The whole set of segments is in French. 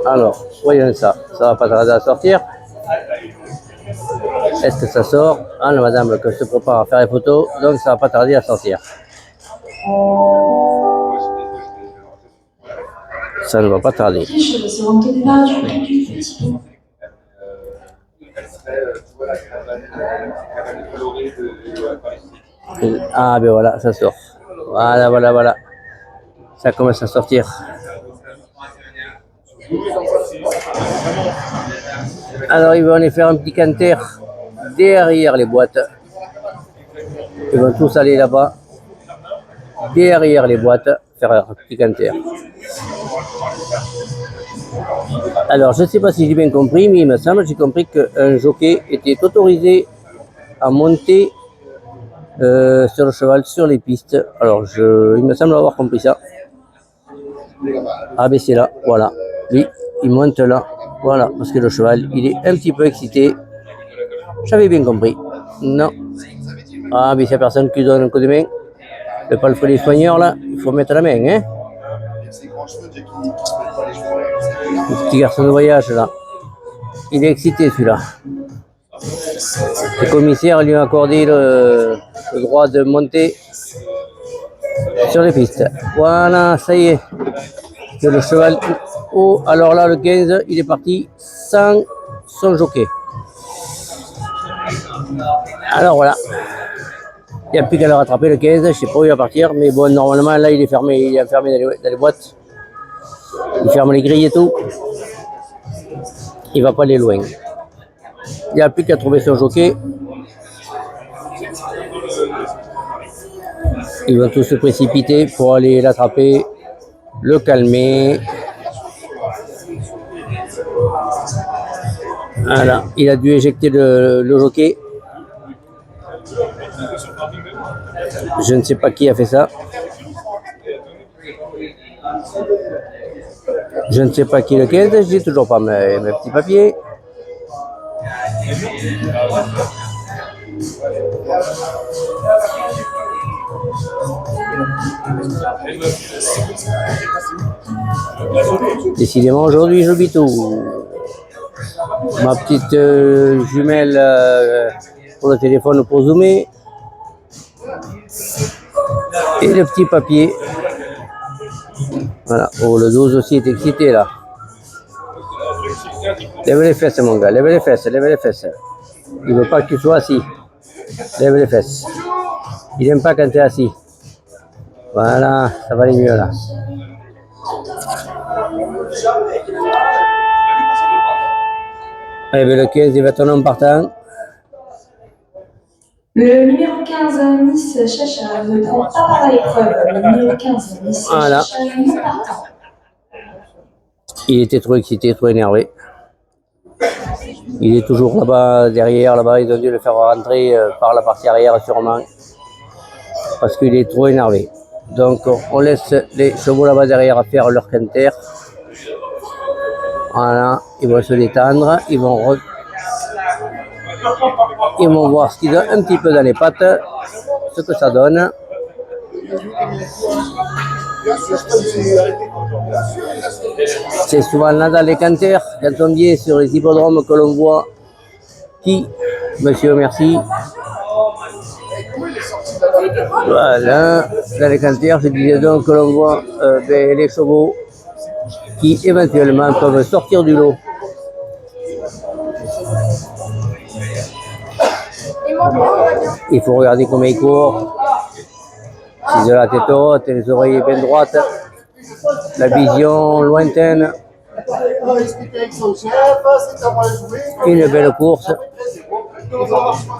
Alors, voyons ça. Ça va pas tarder à sortir. Est-ce que ça sort? Ah, la madame que je te prépare à faire les photos, donc ça va pas tarder à sortir. Ça ne va pas tarder. Ah ben voilà, ça sort. Voilà. Ça commence à sortir. Alors ils vont aller faire un petit canter derrière les boîtes. Ils vont tous aller là-bas, derrière les boîtes, faire un petit canter. Alors je ne sais pas si j'ai bien compris, mais il me semble que j'ai compris qu'un jockey était autorisé à monter sur le cheval sur les pistes. Alors il me semble avoir compris ça. Ah ben c'est là, voilà. Lui, il monte là, voilà, parce que le cheval, il est un petit peu excité. J'avais bien compris. Non. Ah mais c'est personne qui donne un coup de main. Le palefrenier des soigneurs là, il faut mettre la main, hein. Le petit garçon de voyage là. Il est excité celui-là. Le commissaire lui a accordé le droit de monter sur les pistes. Voilà, ça y est. Que le cheval. Oh, alors là, le 15, il est parti sans son jockey. Alors voilà. Il n'y a plus qu'à le rattraper le 15, je ne sais pas où il va partir, mais bon, normalement, là, il est fermé, il est enfermé dans les boîtes. Il ferme les grilles et tout. Il ne va pas aller loin. Il n'y a plus qu'à trouver son jockey. Ils vont tous se précipiter pour aller l'attraper, le calmer. Voilà, il a dû éjecter le jockey. Je ne sais pas qui a fait ça. Je ne sais pas qui lequel, je n'ai toujours pas mes petits papiers. Décidément, aujourd'hui, je vis tout. Ma petite jumelle pour le téléphone pour zoomer. Et le petit papier. Voilà. Oh, le 12 aussi est excité là. Lève les fesses, mon gars. Lève les fesses. Il ne veut pas que tu sois assis. Lève les fesses. Il n'aime pas quand tu es assis. Voilà, ça va aller mieux là. Allez, le 15, il va tourner en partant. Le numéro 15, Miss Chacha, ne prend pas part à l'épreuve. Le numéro 15, Miss Voilà. Chacha, non partant. Il était trop excité, trop énervé. Il est toujours là-bas, derrière, là-bas. Ils ont dû le faire rentrer par la partie arrière sûrement. Parce qu'il est trop énervé. Donc on laisse les chevaux là-bas derrière faire leur canter. Voilà, ils vont se détendre, ils vont voir ce qu'ils ont un petit peu dans les pattes, ce que ça donne. C'est souvent là dans les canters, quand on vient sur les hippodromes que l'on voit qui, monsieur, merci. Voilà, dans les canters, je disais donc que l'on voit les chevaux qui éventuellement peuvent sortir du lot. Il faut regarder comment il court. S'ils ont la tête haute, les oreilles bien droites, la vision lointaine. Une belle course.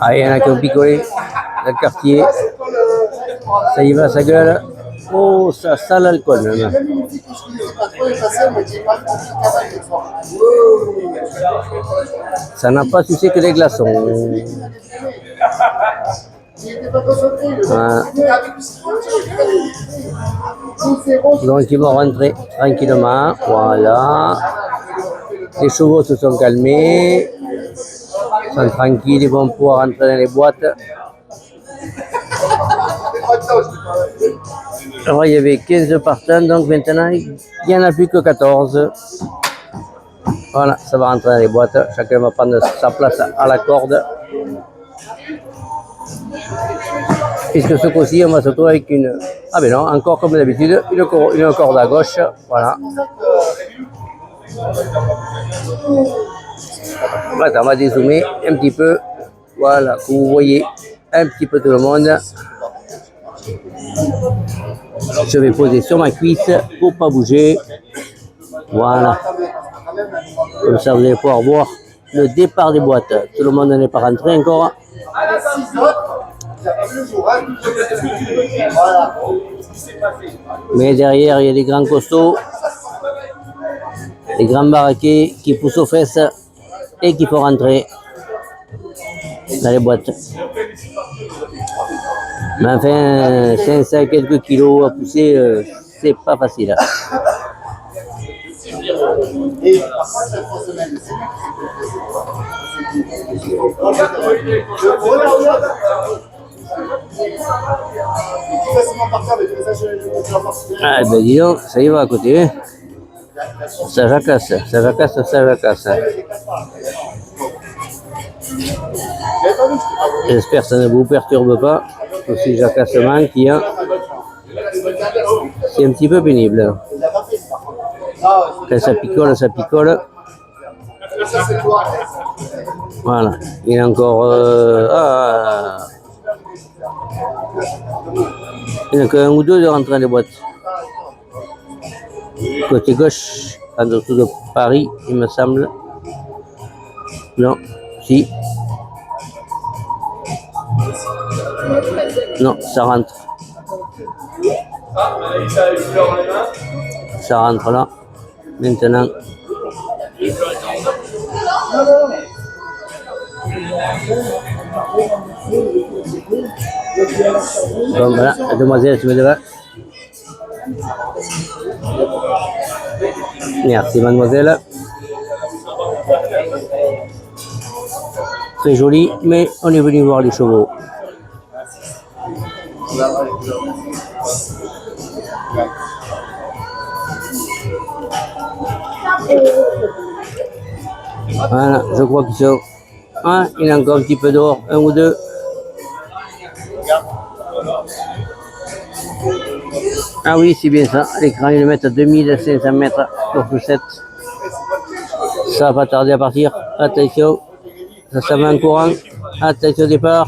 Ah, il y en a qui ont picolé dans le quartier. Ça y va, ça gueule. Oh, ça sent l'alcool même. Ça n'a pas sucé que des glaçons. Voilà. Donc ils vont rentrer tranquillement. Voilà. Les chevaux se sont calmés. Ils sont tranquilles, ils vont pouvoir rentrer dans les boîtes. Alors, il y avait 15 partants, donc maintenant, il n'y en a plus que 14. Voilà, ça va rentrer dans les boîtes. Chacun va prendre sa place à la corde. Puisque ce coup-ci, on va se retrouver avec une... Ah ben non, encore comme d'habitude, une corde à gauche. Voilà. Voilà, on va dézoomer un petit peu. Voilà, que vous voyez un petit peu tout le monde. Je vais poser sur ma cuisse pour pas bouger. Voilà. Comme ça, vous allez pouvoir voir le départ des boîtes. Tout le monde n'est pas rentré encore. Mais derrière, il y a des grands costauds, des grands baraquets qui poussent aux fesses et qui font rentrer dans les boîtes. Mais enfin, 500 quelques kilos à pousser, c'est pas facile. Ah ben dis donc, ça y va à côté. Hein. Ça jacasse, ça jacasse, ça jacasse. J'espère que ça ne vous perturbe pas. Aussi jacassement qu'il y a. C'est un petit peu pénible. Quand ça picole, ça picole. Voilà. Il y a encore... Il n'y a qu'un ou deux de rentrer dans les boîtes. Côté gauche, en dessous de Paris, il me semble. Non, si. Non, ça rentre. Ça rentre là. Maintenant. Bon, voilà, la demoiselle, tu me devais. Merci, mademoiselle. Très joli, mais on est venu voir les chevaux. Voilà, je crois qu'ils sont... Ah, il y a encore un petit peu dehors, un ou deux. Ah oui, c'est bien ça. L'écran, ils le mettent à 2500 mètres pour poussette. Ça va pas tarder à partir. Attention, ça s'en va en courant. Attention au départ.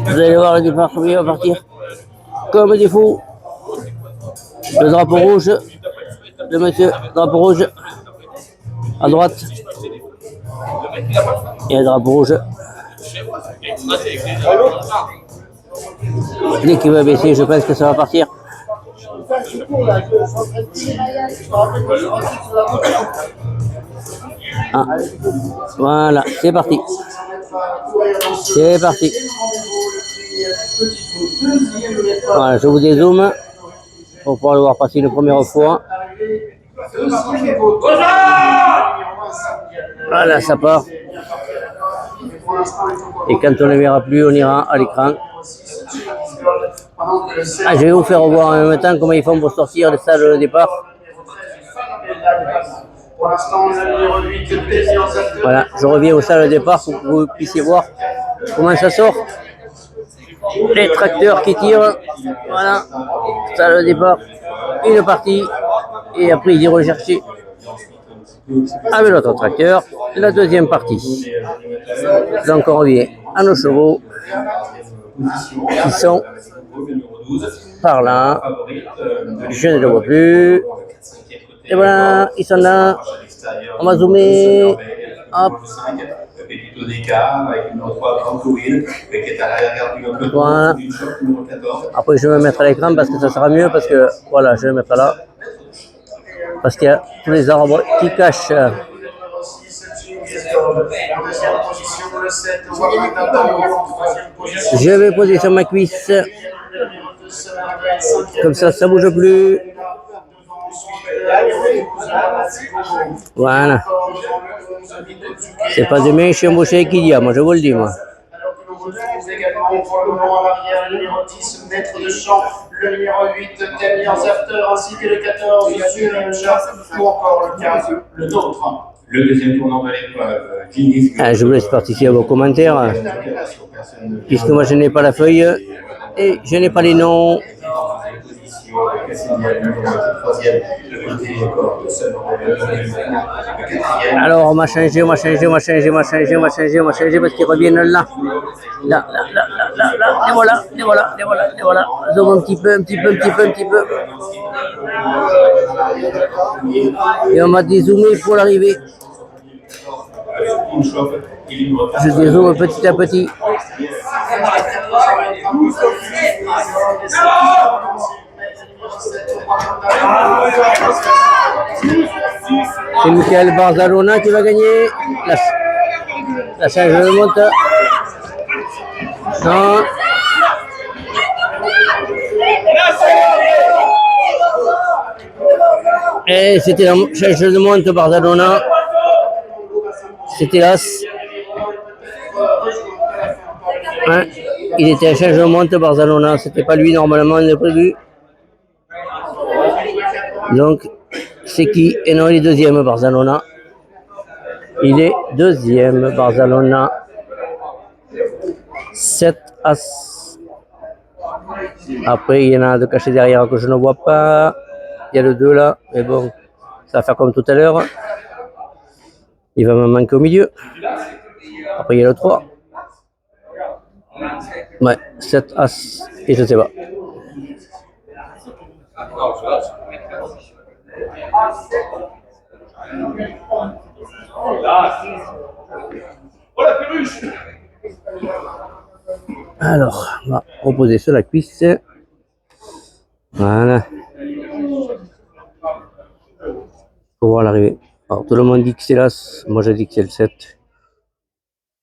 Vous allez voir le départ, comment il va partir. Comme des fous. Le drapeau rouge. Le monsieur, drapeau rouge. À droite. Et le drapeau rouge. Dès qu'il va baisser, je pense que ça va partir. Ah. Voilà, c'est parti. C'est parti. Voilà, je vous dézoome pour pouvoir le voir passer une première fois. Voilà, ça part. Et quand on ne verra plus, on ira à l'écran. Ah, je vais vous faire voir en même temps comment ils font pour sortir des salles de départ. Voilà, je reviens aux salles de départ pour que vous puissiez voir comment ça sort. Les tracteurs qui tirent. Voilà, salle de départ, une partie. Et après, ils iront chercher avec l'autre tracteur la deuxième partie. Donc, on revient à nos chevaux qui sont par là. Je ne le vois plus. Et voilà, ils sont là. On va zoomer. Hop. Voilà. Après, je vais me mettre à l'écran parce que ça sera mieux. Parce que voilà, je vais me mettre là. Parce qu'il y a tous les arbres qui cachent. Je vais poser sur ma cuisse. Comme ça, ça bouge plus. Voilà. C'est pas demain, je suis embauché avec Idia, moi je vous le dis, moi. 12 également pour le moment à l'arrière, le numéro 10, Maître de Champ, le numéro 8, 10 Years After, ainsi que le 14, Surinja, ou encore le 15, le Nôtre. Le deuxième tournant de l'épreuve, Guinness. Je vous laisse participer à vos commentaires, puisque moi je n'ai pas la feuille et je n'ai pas les noms. Alors on m'a changé, parce qu'ils reviennent là. Là, les voilà. Zoom un petit peu. Et on m'a dézoomé pour l'arrivée. Je dézoome petit à petit. C'est Michael Barzalona qui va gagner. La charge monte. Non. Et c'était la charge de monte Barzalona. C'était l'as. Hein, il était à charge de monte Barzalona. C'était pas lui normalement le prévu. Donc, c'est qui? Et non, il est deuxième, Barzalona. Il est deuxième, Barzalona. 7 As. Après, il y en a de cachés derrière que je ne vois pas. Il y a le 2 là, mais bon, ça va faire comme tout à l'heure. Il va me manquer au milieu. Après, il y a le 3. Ouais, 7 As. Et je sais pas. Alors, on va reposer sur la cuisse. Voilà. Pour voir l'arrivée. Alors, tout le monde dit que c'est l'as. Moi, je dis que c'est le 7.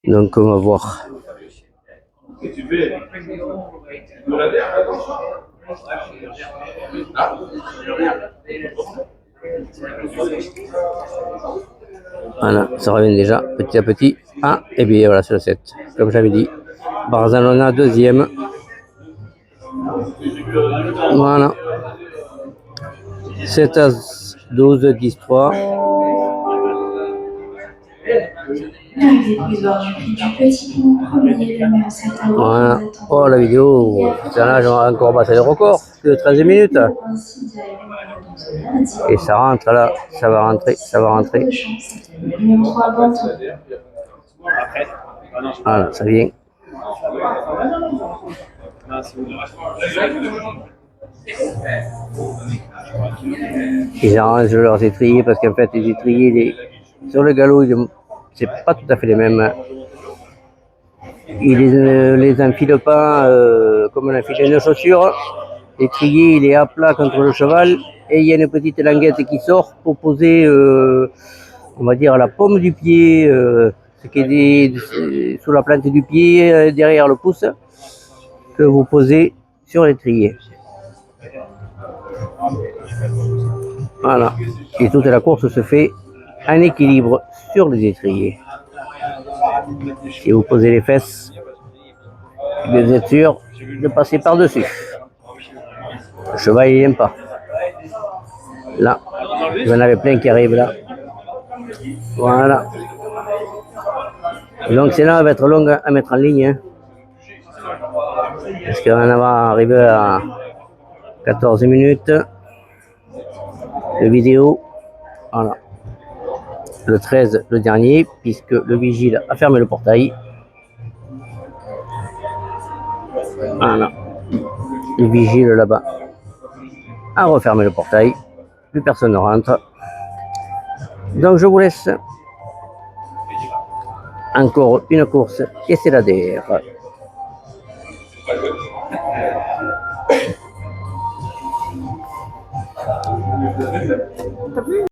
Donc, on va voir. Voilà, ça revient déjà petit à petit. Ah, et bien voilà, c'est le 7. Comme j'avais dit. Barzalona, deuxième. Voilà. 7 As, 12, 10, 3. Voilà. Oh, la vidéo, là, j'aurais encore battu le record de 13 minutes. Et ça rentre là, ça va rentrer. Voilà, ça vient. Ils arrangent leurs étriers parce qu'en fait, les étriers, sur le galop, c'est pas tout à fait les mêmes. Ils les enfilent pas comme on enfile une chaussure. L'étrier, il est à plat contre le cheval et il y a une petite languette qui sort pour poser, on va dire, la paume du pied, ce qui est sous la plante du pied, derrière le pouce, que vous posez sur l'étrier. Voilà. Et toute la course se fait en équilibre sur les étriers. Si vous posez les fesses, vous êtes sûr de passer par-dessus. Le cheval, il n'aime pas. Là, vous en avez plein qui arrivent là. Voilà. Donc, c'est là, elle va être longue à mettre en ligne. Hein. Parce qu'on va arriver à 14 minutes de vidéo. Voilà. Le 13, le dernier, puisque le vigile a fermé le portail. Voilà. Le vigile là-bas a refermé le portail. Plus personne ne rentre. Donc je vous laisse encore une course et c'est la DR.